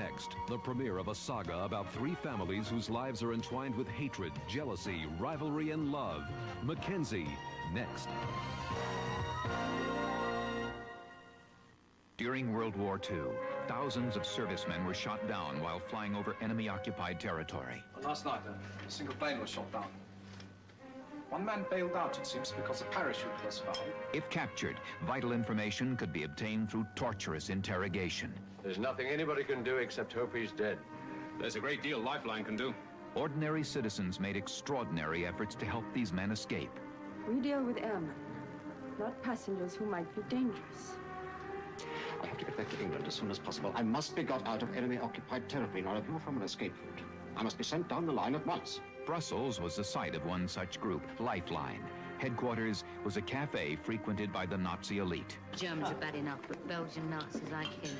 next, the premiere of a saga about three families whose lives are entwined with hatred, jealousy, rivalry, and love. Mackenzie, next. During World War II, thousands of servicemen were shot down while flying over enemy-occupied territory. Last night, a single plane was shot down. One man bailed out, it seems, because a parachute was found. If captured, vital information could be obtained through torturous interrogation. There's nothing anybody can do except hope he's dead. There's a great deal Lifeline can do. Ordinary citizens made extraordinary efforts to help these men escape. We deal with airmen, not passengers who might be dangerous. I have to get back to England as soon as possible. I must be got out of enemy-occupied territory now. If you're from an escape route, I must be sent down the line at once. Brussels was the site of one such group, Lifeline. Headquarters was a cafe frequented by the Nazi elite. Germans are bad enough, but Belgian Nazis like him.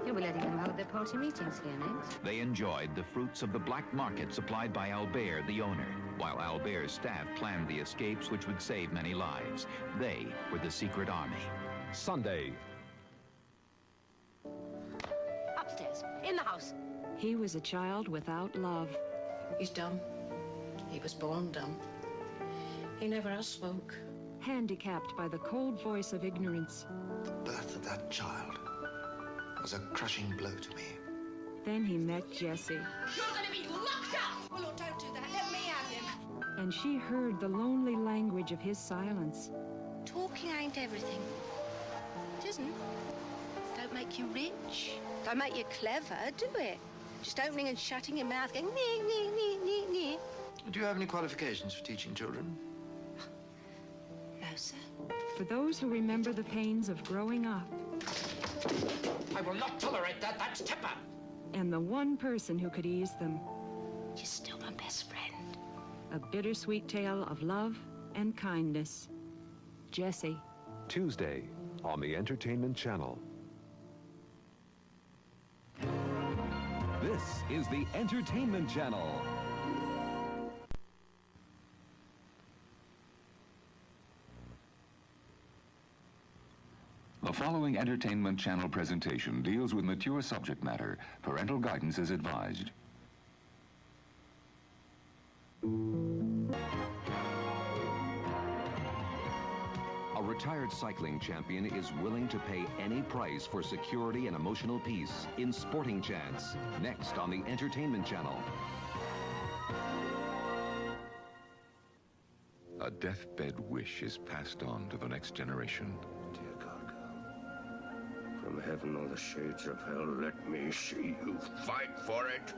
You'll be letting them hold their party meetings here next. They enjoyed the fruits of the black market supplied by Albert, the owner, while Albert's staff planned the escapes which would save many lives. They were the secret army. Sunday. Upstairs, in the house. He was a child without love. He's dumb. He was born dumb. He never else spoke. Handicapped by the cold voice of ignorance. The birth of that child was a crushing blow to me. Then he met Jessie. You're going to be locked up! Oh, Lord, don't do that. Let me have him. And she heard the lonely language of his silence. Talking ain't everything. It isn't. Don't make you rich. Don't make you clever, do it? Just opening and shutting your mouth, going, nee, nee, nee, nee, nee. Do you have any qualifications for teaching children? No, sir. For those who remember the pains of growing up. I will not tolerate that. That's temper. And the one person who could ease them. You're still my best friend. A bittersweet tale of love and kindness. Jessie. Tuesday on the Entertainment Channel. This is the Entertainment Channel. The following Entertainment Channel presentation deals with mature subject matter. Parental guidance is advised. A retired cycling champion is willing to pay any price for security and emotional peace in Sporting Chance, next on the Entertainment Channel. A deathbed wish is passed on to the next generation. Dear God, from heaven or the shades of hell, let me see you fight for it.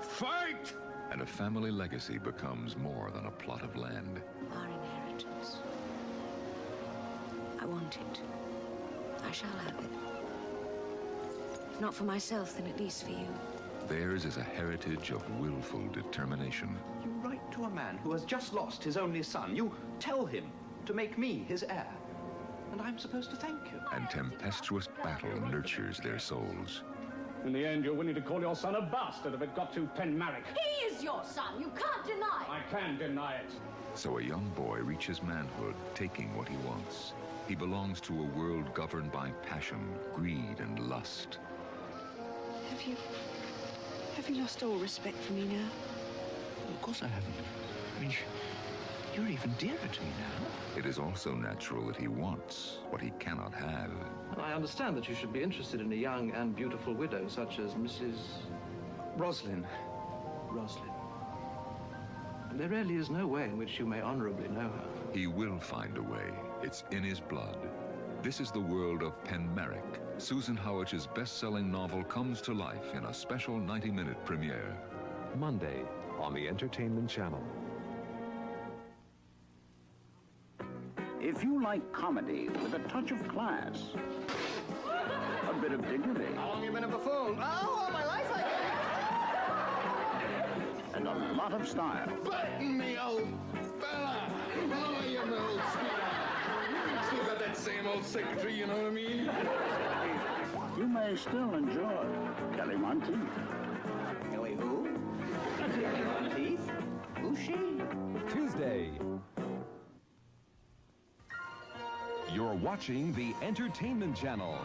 Fight! And a family legacy becomes more than a plot of land. Our inheritance. I want it. I shall have it. If not for myself, then at least for you. Theirs is a heritage of willful determination. You write to a man who has just lost his only son. You tell him to make me his heir. And I'm supposed to thank you. And tempestuous battle nurtures their souls. In the end, you're willing to call your son a bastard if it got to Penmarric. He is your son. You can't deny it. I can deny it. So a young boy reaches manhood, taking what he wants. He belongs to a world governed by passion, greed, and lust. Have you lost all respect for me now? Of course I haven't. I mean, you're even dearer to me now. It is also natural that he wants what he cannot have. And I understand that you should be interested in a young and beautiful widow such as Mrs. Roslyn. And there really is no way in which you may honorably know her. He will find a way. It's in his blood. This is the world of Penmarric. Susan Howitch's best-selling novel comes to life in a special 90-minute premiere. Monday on the Entertainment Channel. If you like comedy with a touch of class, a bit of dignity. How long have you been a buffoon? Oh, all my life I and a lot of style. Button me, old fella! How are you, my old sweetheart? Still got that same old secretary, you know what I mean? You may still enjoy Kelly Monteith. Kelly who? Kelly Monteith? Who's she? Tuesday. You're watching the Entertainment Channel.